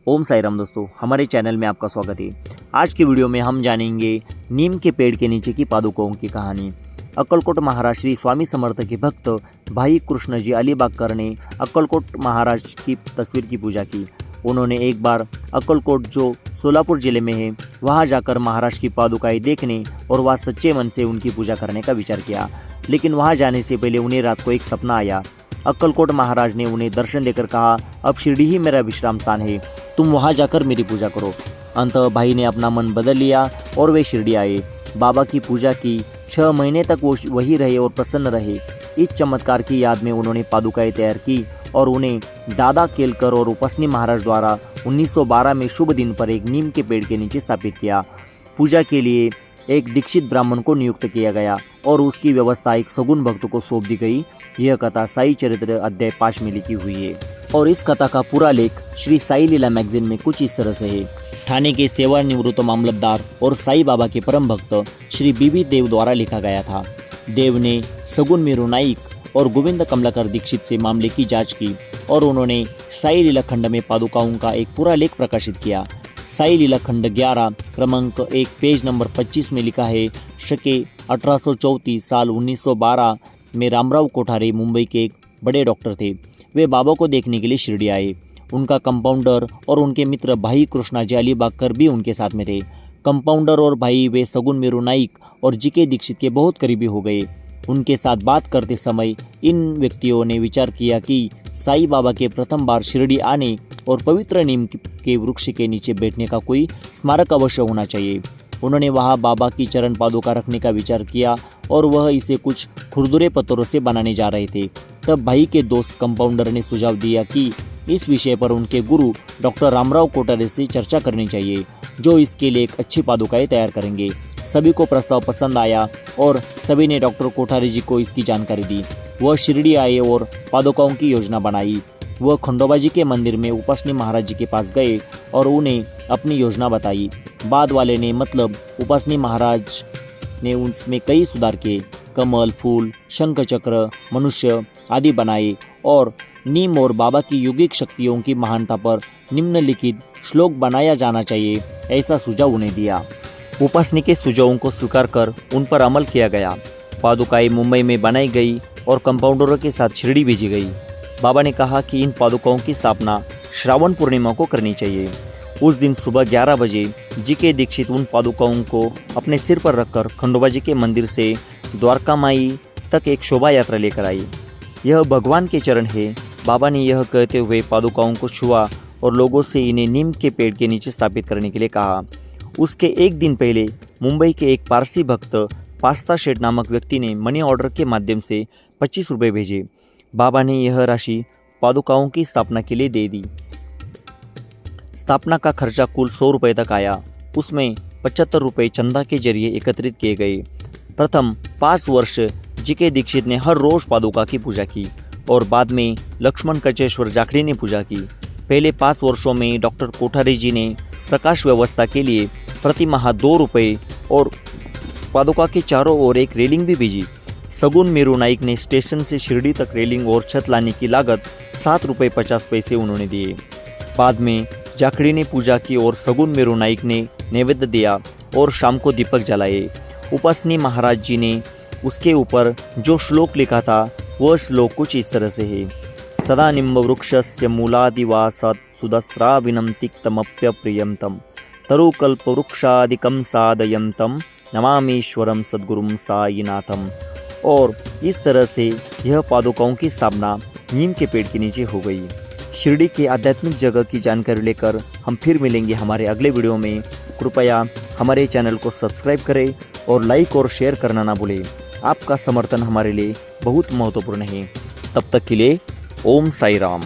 ओम साई राम दोस्तों, हमारे चैनल में आपका स्वागत है। आज की वीडियो में हम जानेंगे नीम के पेड़ के नीचे की पादुकाओं की कहानी। अक्कलकोट महाराज श्री स्वामी समर्थ के भक्त भाई कृष्ण जी अलीबागकर ने अक्कलकोट महाराज की तस्वीर की पूजा की। उन्होंने एक बार अक्कलकोट जो सोलापुर जिले में है वहां जाकर महाराज की पादुकाएं देखने और वह सच्चे मन से उनकी पूजा करने का विचार किया। लेकिन वहां जाने से पहले उन्हें रात को एक सपना आया। अक्कलकोट महाराज ने उन्हें दर्शन देकर कहा, अब शिरडी ही मेरा विश्राम स्थान है, तुम वहां जाकर मेरी पूजा करो। अंततः भाई ने अपना मन बदल लिया और वे शिरडी आए। बाबा की पूजा की। 6 महीने तक वो वही रहे और प्रसन्न रहे। इस चमत्कार की याद में उन्होंने पादुकाएं तैयार की और उन्हें दादा केलकर और उपस्नी महाराज द्वारा 1912 में शुभ दिन पर एक नीम के पेड़ के नीचे स्थापित किया। पूजा के लिए एक दीक्षित ब्राह्मण को नियुक्त किया गया और उसकी व्यवस्था एक सगुन भक्त को सौंप दी गई। यह कथा साई चरित्र अध्याय 5 में लिखी हुई है और इस कथा का पूरा लेख श्री साई लीला मैगजीन में कुछ इस तरह से है। ठाणे के सेवानिवृत्त मामलतदार और साई बाबा के परम भक्त श्री बीबी देव द्वारा लिखा गया था। देव ने सगुन मीरू नाइक और गोविंद कमलाकर दीक्षित से मामले की जांच की और उन्होंने साई लीला खंड में पादुकाओं का एक पूरा लेख प्रकाशित किया। साई लीला खंड 11 क्रमांक 1 पेज नंबर 25 में लिखा है, शके 1834 साल 1912 में रामराव कोठारे मुंबई के एक बड़े डॉक्टर थे। वे बाबा को देखने के लिए शिरडी आए। उनका कंपाउंडर और उनके मित्र भाई कृष्णाजी अलीबागकर भी उनके साथ में थे। कंपाउंडर और भाई वे सगुन मीरू नाइक और जीके दीक्षित के बहुत करीबी हो गए। उनके साथ बात करते समय इन व्यक्तियों ने विचार किया कि साई बाबा के प्रथम बार शिरडी आने और पवित्र नीम के वृक्ष के नीचे बैठने का कोई स्मारक अवश्य होना चाहिए। उन्होंने वहां बाबा की चरण पादुका रखने का विचार किया और वह इसे कुछ खुरदुरे पत्थरों से बनाने जा रहे थे। तब भाई के दोस्त कंपाउंडर ने सुझाव दिया कि इस विषय पर उनके गुरु डॉक्टर रामराव कोठारे से चर्चा करनी चाहिए, जो इसके लिए एक अच्छी पादुकाएं तैयार करेंगे। सभी को प्रस्ताव पसंद आया और सभी ने डॉक्टर कोठारे जी को इसकी जानकारी दी। वह शिरडी आए और पादुकाओं की योजना बनाई। वह खंडोबा जी के मंदिर में उपस्नी महाराज जी के पास गए और उन्हें अपनी योजना बताई। बाद वाले ने मतलब उपस्नी महाराज ने उसमें कई सुधार किए। कमल, फूल, शंख चक्र, मनुष्य आदि बनाए और नीम और बाबा की योगिक शक्तियों की महानता पर निम्नलिखित श्लोक बनाया जाना चाहिए, ऐसा सुझाव उन्हें दिया। उपासनी के सुझावों को स्वीकार कर उन पर अमल किया गया। पादुकाएं मुंबई में बनाई गई और कंपाउंडरों के साथ शिरडी भेजी गई। बाबा ने कहा कि इन पादुकाओं की स्थापना श्रावण पूर्णिमा को करनी चाहिए। उस दिन सुबह 11 बजे जीके दीक्षित उन पादुकाओं को अपने सिर पर रखकर खंडोबा जी के मंदिर से द्वारका माई तक एक शोभा यात्रा लेकर आई। यह भगवान के चरण है। बाबा ने यह कहते हुए पादुकाओं को छुआ और लोगों से इन्हें नीम के पेड़ के नीचे स्थापित करने के लिए कहा। उसके एक दिन पहले मुंबई के एक पारसी भक्त पास्ता शेठ नामक व्यक्ति ने मनी ऑर्डर के माध्यम से 25 रुपये भेजे। बाबा ने यह राशि पादुकाओं की स्थापना के लिए दे दी। स्थापना का खर्चा कुल 100 रुपये तक आया। उसमें 75 रुपये चंदा के जरिए एकत्रित किए गए। प्रथम 5 वर्ष जीके दीक्षित ने हर रोज पादुका की पूजा की और बाद में लक्ष्मण कचेश्वर जाखड़ी ने पूजा की। पहले 5 वर्षों में डॉक्टर कोठारे जी ने प्रकाश व्यवस्था के लिए प्रति माह 2 रुपये और पादुका के चारों ओर एक रेलिंग भी भेजी। सगुन मीरू नाइक ने स्टेशन से शिरडी तक रेलिंग और छत लाने की लागत 7 रुपये 50 पैसे उन्होंने दिए। बाद में जाखड़ी ने पूजा की और सगुन मीरू नाइक ने नैवेद्य दिया और शाम को दीपक जलाए। उपस्नी महाराज जी ने उसके ऊपर जो श्लोक लिखा था वह श्लोक कुछ इस तरह से है। सदा निम्ब वृक्षस्य मूलादिवासात् सुदस्राविनं तिक्तमप्यप्रियं तरुकल्प वृक्षादिकं सादयन्तं नमामीश्वरं सद्गुरुं साईनाथम। और इस तरह से यह पादुकाओं की स्थापना नीम के पेड़ के नीचे हो गई। शिरडी के आध्यात्मिक जगह की जानकारी लेकर हम फिर मिलेंगे हमारे अगले वीडियो में। कृपया हमारे चैनल को सब्सक्राइब करें और लाइक और शेयर करना ना भूलें। आपका समर्थन हमारे लिए बहुत महत्वपूर्ण है। तब तक के लिए ओम साई राम।